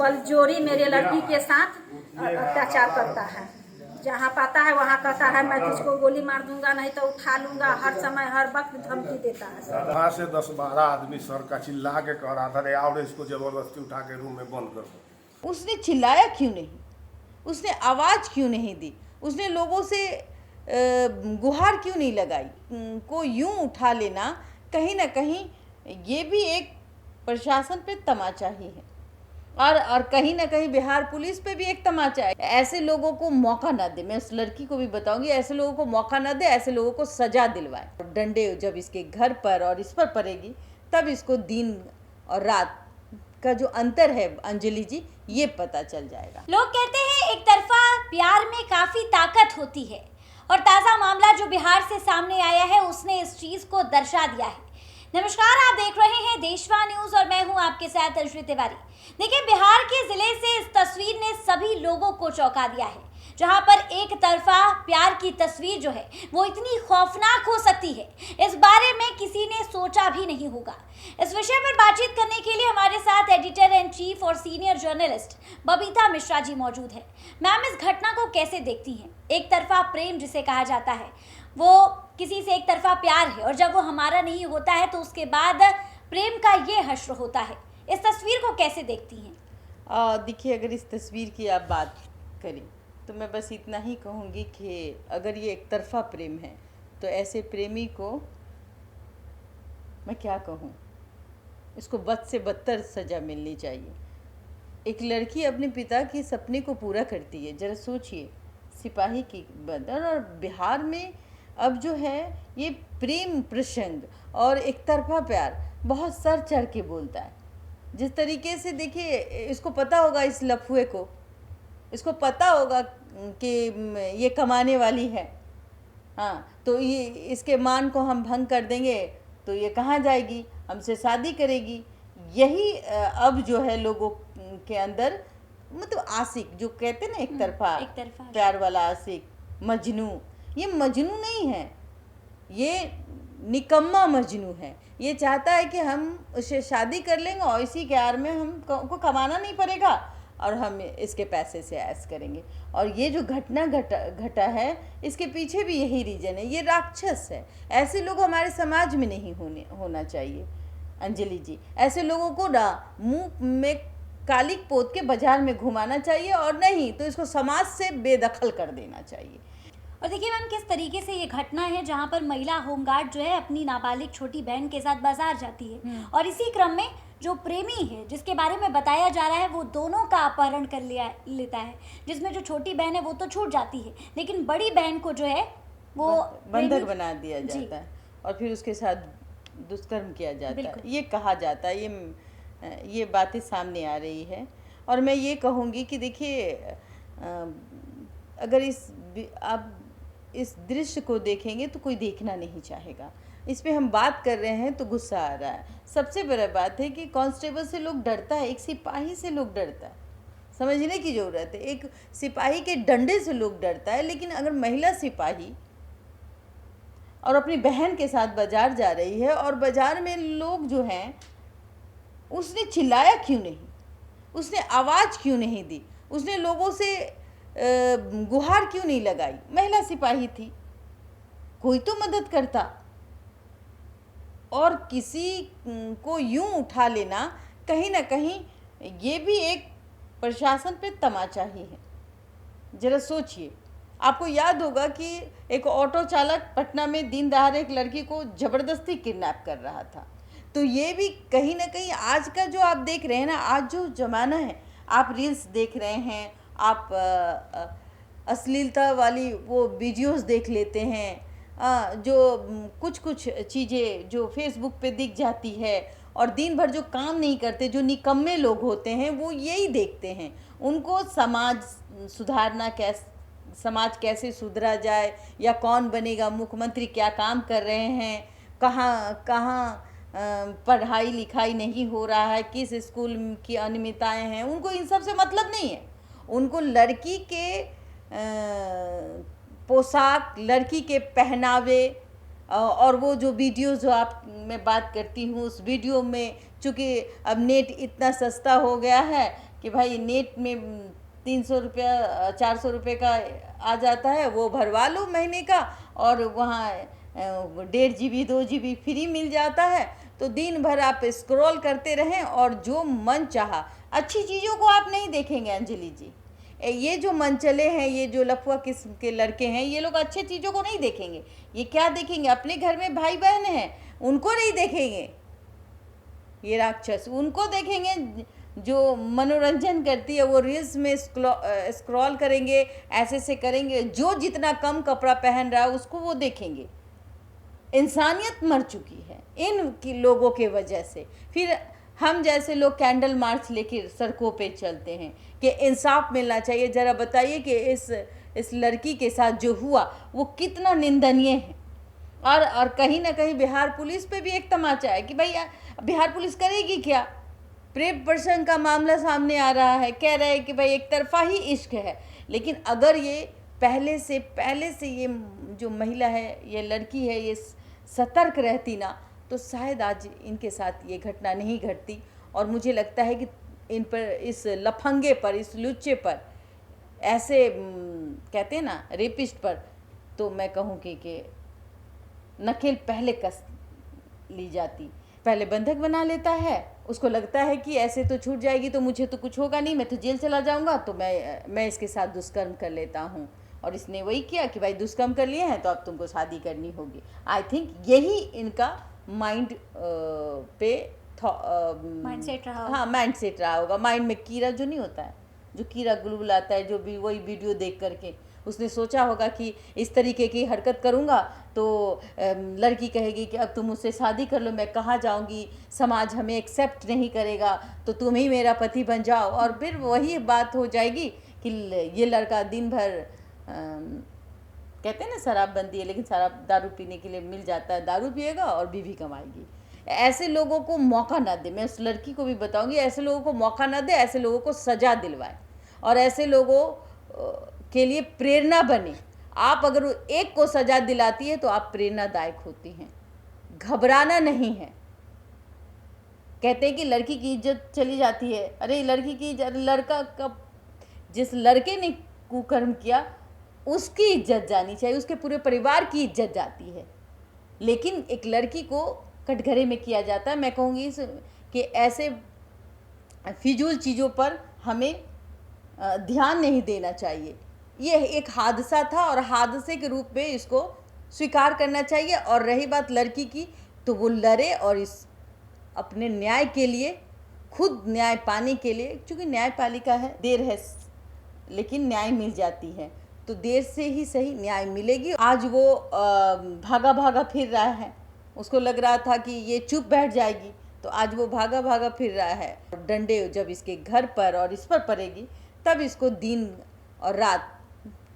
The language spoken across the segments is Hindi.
बलजोरी मेरे लड़की के साथ अत्याचार करता है। जहाँ पाता है वहाँ कहता है मैं तुझको गोली मार दूंगा, नहीं तो उठा लूंगा। हर समय हर वक्त धमकी देता है। वहाँ से 10-12 आदमी सर का चिल्ला के कह रहा था, रे आओ इसको जबरदस्ती उठा के रूम में बंद कर दो। उसने चिल्लाया क्यों नहीं? उसने आवाज़ क्यों नहीं दी? उसने लोगों से गुहार क्यों नहीं लगाई? को यूं उठा लेना कहीं ना कहीं ये भी एक प्रशासन पे तमाचा ही है, और कहीं ना कहीं बिहार पुलिस पे भी एक तमाचा है। ऐसे लोगों को मौका ना दे। मैं उस लड़की को भी बताऊंगी, ऐसे लोगों को मौका ना दे, ऐसे लोगों को सजा दिलवाए। डंडे जब इसके घर पर और इस पर पड़ेगी तब इसको दिन और रात का जो अंतर है अंजलि जी, ये पता चल जाएगा। लोग कहते हैं एक तरफा प्यार में काफी ताकत होती है, और ताजा मामला जो बिहार से सामने आया है उसने इस चीज को दर्शा दिया है। नमस्कार, आप देख रहे हैं देशवा न्यूज और मैं हूं आपके साथ अंजलि तिवारी। देखिए, बिहार के जिले से इस तस्वीर ने सभी लोगों को चौंका दिया है, जहां पर एक तरफा प्यार की तस्वीर जो है वो इतनी खौफनाक हो सकती है, इस बारे में किसी ने सोचा भी नहीं होगा। इस विषय पर बातचीत करने के लिए हमारे साथ एडिटर इन चीफ और सीनियर जर्नलिस्ट बबीता मिश्रा जी मौजूद है। मैम, इस घटना को कैसे देखती हैं? एक तरफा प्रेम जिसे कहा जाता है, वो किसी से एक तरफा प्यार है, और जब वो हमारा नहीं होता है तो उसके बाद प्रेम का ये हश्र होता है। इस तस्वीर को कैसे देखती हैं? देखिए, अगर इस तस्वीर की आप बात करें तो मैं बस इतना ही कहूँगी कि अगर ये एक तरफा प्रेम है तो ऐसे प्रेमी को मैं क्या कहूँ, इसको बद से बदतर सज़ा मिलनी चाहिए। एक लड़की अपने पिता के सपने को पूरा करती है, ज़रा सोचिए, सिपाही की बदन। और बिहार में अब जो है ये प्रेम प्रसंग और एक तरफा प्यार बहुत सर चढ़ के बोलता है। जिस तरीके से, देखिए, इसको पता होगा, इस लफुए को, इसको पता होगा कि ये कमाने वाली है। हाँ, तो ये इसके मान को हम भंग कर देंगे तो ये कहाँ जाएगी, हमसे शादी करेगी। यही अब जो है लोगों के अंदर, मतलब आशिक जो कहते हैं ना, एक तरफा प्यार वाला आशिक, मजनू। ये मजनू नहीं है, ये निकम्मा मजनू है। ये चाहता है कि हम उससे शादी कर लेंगे और इसी के आड़ में हमको कमाना नहीं पड़ेगा और हम इसके पैसे से ऐश करेंगे। और ये जो घटना घटा है, इसके पीछे भी यही रीजन है। ये राक्षस है। ऐसे लोग हमारे समाज में नहीं होना चाहिए अंजलि जी। ऐसे लोगों को ना मुंह में कालिक पोत के बाजार में घुमाना चाहिए, और नहीं तो इसको समाज से बेदखल कर देना चाहिए। और देखिए मैम, किस तरीके से ये घटना है जहाँ पर महिला होमगार्ड जो है अपनी नाबालिग छोटी बहन के साथ बाजार जाती है, और इसी क्रम में जो प्रेमी है जिसके बारे में बताया जा रहा है वो दोनों का अपहरण कर लेता है, जिसमें जो छोटी बहन है वो तो छूट जाती है, लेकिन बड़ी बहन को जो है वो बंधक बना दिया जाता है और फिर उसके साथ दुष्कर्म किया जाता है। ये कहा जाता है, ये बातें सामने आ रही है। और मैं ये कहूँगी कि देखिए, अगर आप इस दृश्य को देखेंगे तो कोई देखना नहीं चाहेगा। इस पे हम बात कर रहे हैं तो गुस्सा आ रहा है। सबसे बड़ी बात है कि कांस्टेबल से लोग डरता है, एक सिपाही से लोग डरता है। समझने की ज़रूरत है, एक सिपाही के डंडे से लोग डरता है, लेकिन अगर महिला सिपाही और अपनी बहन के साथ बाजार जा रही है और बाजार में लोग जो हैं, उसने चिल्लाया क्यों नहीं? उसने आवाज़ क्यों नहीं दी? उसने लोगों से गुहार क्यों नहीं लगाई? महिला सिपाही थी, कोई तो मदद करता। और किसी को यूं उठा लेना कहीं ना कहीं ये भी एक प्रशासन पे तमाचा ही है। ज़रा सोचिए, आपको याद होगा कि एक ऑटो चालक पटना में दिन दहाड़े एक लड़की को ज़बरदस्ती किडनैप कर रहा था। तो ये भी कहीं ना कहीं आज का जो आप देख रहे हैं ना, आज जो ज़माना है, आप रील्स देख रहे हैं, आप अश्लीलता वाली वो वीडियोस देख लेते हैं, जो कुछ चीज़ें जो फेसबुक पे दिख जाती है, और दिन भर जो काम नहीं करते, जो निकम्मे लोग होते हैं, वो यही देखते हैं। उनको समाज सुधारना समाज कैसे सुधरा जाए, या कौन बनेगा मुख्यमंत्री, क्या काम कर रहे हैं, कहाँ पढ़ाई लिखाई नहीं हो रहा है, किस स्कूल की अनियमितताएं हैं, उनको इन सब से मतलब नहीं है। उनको लड़की के पोशाक, लड़की के पहनावे, और वो जो वीडियो जो मैं बात करती हूँ, उस वीडियो में चूँकि अब नेट इतना सस्ता हो गया है कि भाई नेट में 300 रुपया 400 रुपये का आ जाता है, वो भरवा लो महीने का, और वहाँ 1.5 GB 2 GB फ्री मिल जाता है। तो दिन भर आप स्क्रॉल करते रहें और जो मन चाहा, अच्छी चीज़ों को आप नहीं देखेंगे अंजलि जी। ये जो मनचले हैं, ये जो लफुआ किस्म के लड़के हैं, ये लोग अच्छी चीज़ों को नहीं देखेंगे। ये क्या देखेंगे? अपने घर में भाई बहन हैं, उनको नहीं देखेंगे। ये राक्षस उनको देखेंगे जो मनोरंजन करती है, वो रील्स में स्क्रॉल करेंगे, ऐसे से करेंगे। जो जितना कम कपड़ा पहन रहा है उसको वो देखेंगे। इंसानियत मर चुकी है इन लोगों के वजह से। फिर हम जैसे लोग कैंडल मार्च लेकर सड़कों पे चलते हैं कि इंसाफ मिलना चाहिए। ज़रा बताइए कि इस लड़की के साथ जो हुआ वो कितना निंदनीय है। और कहीं ना कहीं बिहार पुलिस पे भी एक तमाचा है कि भाई बिहार पुलिस करेगी क्या? प्रेम प्रसंग का मामला सामने आ रहा है, कह रहे हैं कि भाई एक तरफा ही इश्क है। लेकिन अगर ये पहले से ये जो महिला है, ये लड़की है, ये सतर्क रहती ना, तो शायद आज इनके साथ ये घटना नहीं घटती। और मुझे लगता है कि इन पर, इस लफंगे पर, इस लुच्चे पर, ऐसे कहते हैं ना रेपिस्ट पर, तो मैं कहूँ कि नकेल पहले कस ली जाती। पहले बंधक बना लेता है, उसको लगता है कि ऐसे तो छूट जाएगी तो मुझे तो कुछ होगा नहीं, मैं तो जेल चला जाऊंगा, तो मैं इसके साथ दुष्कर्म कर लेता हूँ। और इसने वही किया कि भाई दुष्कर्म कर लिए हैं तो अब तुमको शादी करनी होगी। आई थिंक यही इनका माइंड पे माइंडसेट रहा। हाँ, माइंडसेट रहा होगा। माइंड में कीड़ा जो नहीं होता है, जो कीड़ा गुलगुलाता है, जो भी वही वीडियो देख करके उसने सोचा होगा कि इस तरीके की हरकत करूँगा तो लड़की कहेगी कि अब तुम मुझसे शादी कर लो, मैं कहाँ जाऊँगी, समाज हमें एक्सेप्ट नहीं करेगा, तो तुम ही मेरा पति बन जाओ। और फिर वही बात हो जाएगी कि ये लड़का दिन भर कहते हैं ना शराबबंदी है, लेकिन शराब दारू पीने के लिए मिल जाता है, दारू पिएगा और बीवी कमाएगी। ऐसे लोगों को मौका ना दे। मैं उस लड़की को भी बताऊंगी, ऐसे लोगों को मौका ना दे, ऐसे लोगों को सजा दिलवाए और ऐसे लोगों के लिए प्रेरणा बने। आप अगर एक को सजा दिलाती है तो आप प्रेरणादायक होती हैं। घबराना नहीं है। कहते हैं कि लड़की की इज्जत चली जाती है। अरे लड़की की इज्जत, लड़का कब, जिस लड़के ने कुकर्म किया उसकी इज्जत जानी चाहिए, उसके पूरे परिवार की इज्जत जाती है। लेकिन एक लड़की को कटघरे में किया जाता है। मैं कहूँगी कि ऐसे फिजूल चीज़ों पर हमें ध्यान नहीं देना चाहिए। ये एक हादसा था और हादसे के रूप में इसको स्वीकार करना चाहिए। और रही बात लड़की की, तो वो लड़े और इस अपने न्याय के लिए, खुद न्याय पाने के लिए, क्योंकि न्यायपालिका है, देर है लेकिन न्याय मिल जाती है, तो देर से ही सही न्याय मिलेगी। आज वो भागा भागा फिर रहा है, उसको लग रहा था कि ये चुप बैठ जाएगी, तो आज वो भागा भागा फिर रहा है। डंडे जब इसके घर पर और इस पर पड़ेगी तब इसको दिन और रात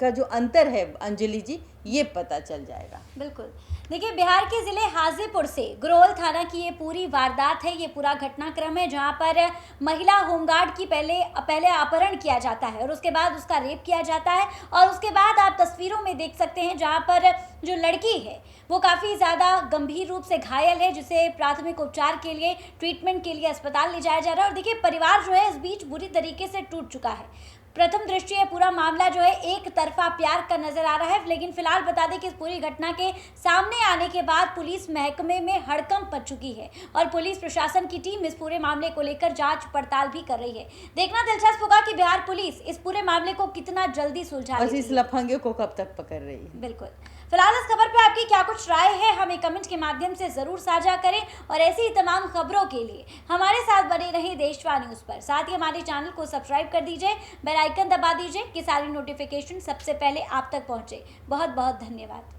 का जो अंतर है अंजलि जी, ये पता चल जाएगा। बिल्कुल। देखिए, बिहार के ज़िले हाजीपुर से गुरोल थाना की ये पूरी वारदात है, ये पूरा घटनाक्रम है जहां पर महिला होमगार्ड की पहले अपहरण किया जाता है और उसके बाद उसका रेप किया जाता है। और उसके बाद आप तस्वीरों में देख सकते हैं जहां पर जो लड़की है वो काफ़ी ज़्यादा गंभीर रूप से घायल है, जिसे प्राथमिक उपचार के लिए, ट्रीटमेंट के लिए अस्पताल ले जाया जा रहा है। और देखिए, परिवार जो है इस बीच बुरी तरीके से टूट चुका है। प्रथम दृष्टि ये पूरा मामला जो है एक तरफा प्यार का नजर आ रहा है, लेकिन फिलहाल बता दें कि इस पूरी घटना के सामने आने के बाद पुलिस महकमे में हड़कंप मच चुकी है और पुलिस प्रशासन की टीम इस पूरे मामले को लेकर जांच पड़ताल भी कर रही है। देखना दिलचस्प होगा कि बिहार पुलिस इस पूरे मामले को कितना जल्दी सुलझा और इस लफंगे को कब तक पकड़ रही है। बिल्कुल। फिलहाल इस खबर पे आपकी क्या कुछ राय है, हमें कमेंट के माध्यम से जरूर साझा करें और ऐसी ही तमाम खबरों के लिए हमारे साथ बने रहें देशवा न्यूज़ पर। साथ ही हमारे चैनल को सब्सक्राइब कर दीजिए, बेल आइकन दबा दीजिए कि सारी नोटिफिकेशन सबसे पहले आप तक पहुंचे। बहुत बहुत धन्यवाद।